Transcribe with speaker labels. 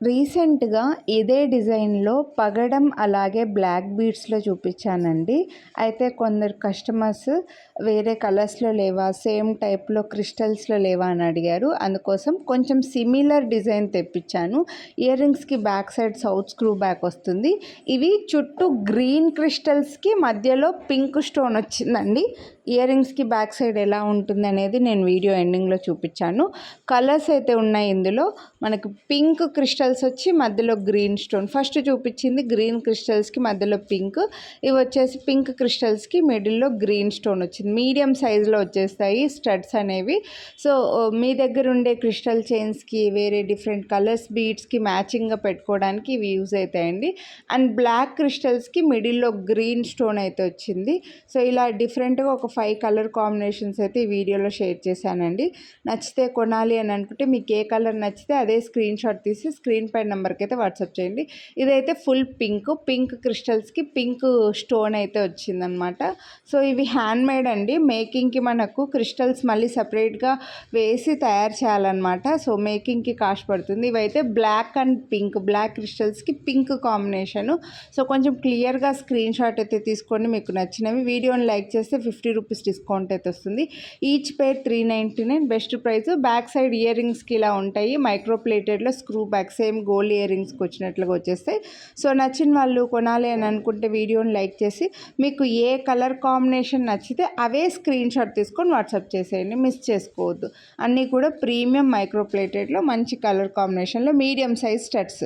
Speaker 1: రీసెంట్‌గా ఇదే డిజైన్‌లో పగడం అలాగే బ్లాక్ బీడ్స్‌లో చూపించానండి. అయితే కొందరు కస్టమర్స్ వేరే కలర్స్‌లో లేవా, సేమ్ టైప్‌లో క్రిస్టల్స్‌లో లేవా అని అడిగారు. అందుకోసం కొంచెం సిమిలర్ డిజైన్ తెప్పించాను. ఇయర్ రింగ్స్‌కి బ్యాక్ సైడ్ సౌత్ స్క్రూ బ్యాక్ వస్తుంది. ఇవి చుట్టూ గ్రీన్ క్రిస్టల్స్‌కి మధ్యలో పింక్ స్టోన్ వచ్చిందండి. ఇయర్ రింగ్స్‌కి బ్యాక్ సైడ్ ఎలా ఉంటుంది అనేది నేను వీడియో ఎండింగ్‌లో చూపించాను. కలర్స్ అయితే ఉన్నాయి ఇందులో. మనకు పింక్ క్రిస్టల్స్ వచ్చి మధ్యలో గ్రీన్ స్టోన్. ఫస్ట్ చూపించింది గ్రీన్ క్రిస్టల్స్కి మధ్యలో పింక్. ఇవి వచ్చేసి పింక్ క్రిస్టల్స్కి మిడిల్లో గ్రీన్ స్టోన్ వచ్చింది. మీడియం సైజులో వచ్చేస్తాయి స్టడ్స్ అనేవి. సో మీ దగ్గర ఉండే క్రిస్టల్ చైన్స్కి వేరే డిఫరెంట్ కలర్స్ బీడ్స్కి మ్యాచింగ్గా పెట్టుకోవడానికి ఇవి యూజ్ అవుతాయండి. అండ్ బ్లాక్ క్రిస్టల్స్కి మిడిల్లో గ్రీన్ స్టోన్ అయితే వచ్చింది. సో ఇలా డిఫరెంట్గా ఒక 5 కలర్ కాంబినేషన్స్ అయితే ఈ వీడియోలో షేర్ చేశానండి. నచ్చితే కొనాలి అని అనుకుంటే మీకు ఏ కలర్ నచ్చితే అదే స్క్రీన్ షాట్ తీసి స్క్రీన్ పై నెంబర్కి అయితే వాట్సాప్ చేయండి. ఇదైతే ఫుల్ పింక్ క్రిస్టల్స్కి పింక్ స్టోన్ అయితే వచ్చిందనమాట. సో ఇవి హ్యాండ్ మేడ్ అండి. మేకింగ్కి మనకు క్రిస్టల్స్ మళ్ళీ సపరేట్గా వేసి తయారు చేయాలన్నమాట. సో మేకింగ్కి కాస్ట్ పడుతుంది. ఇవైతే బ్లాక్ అండ్ పింక్, బ్లాక్ క్రిస్టల్స్కి పింక్ కాంబినేషను. సో కొంచెం క్లియర్గా స్క్రీన్ షాట్ అయితే తీసుకోండి మీకు నచ్చినవి. వీడియోని లైక్ చేస్తే 50 రూపీస్ డిస్కౌంట్ అయితే వస్తుంది. Each pair 399 best price. Back side ear రింగ్స్కి ఇలా ఉంటాయి. మైక్రో ప్లేటెడ్లో screw back same gold ear రింగ్స్కి వచ్చినట్లుగా వచ్చేస్తాయి. సో నచ్చిన వాళ్ళు కొనాలి అని అనుకుంటే వీడియోని లైక్ చేసి మీకు ఏ కలర్ కాంబినేషన్ నచ్చితే అవే స్క్రీన్ షాట్ తీసుకొని వాట్సాప్ చేసేయండి. మిస్ చేసుకోవద్దు. అన్నీ కూడా ప్రీమియం మైక్రో ప్లేటెడ్లో మంచి కలర్ కాంబినేషన్లో మీడియం సైజ్ స్టడ్స్.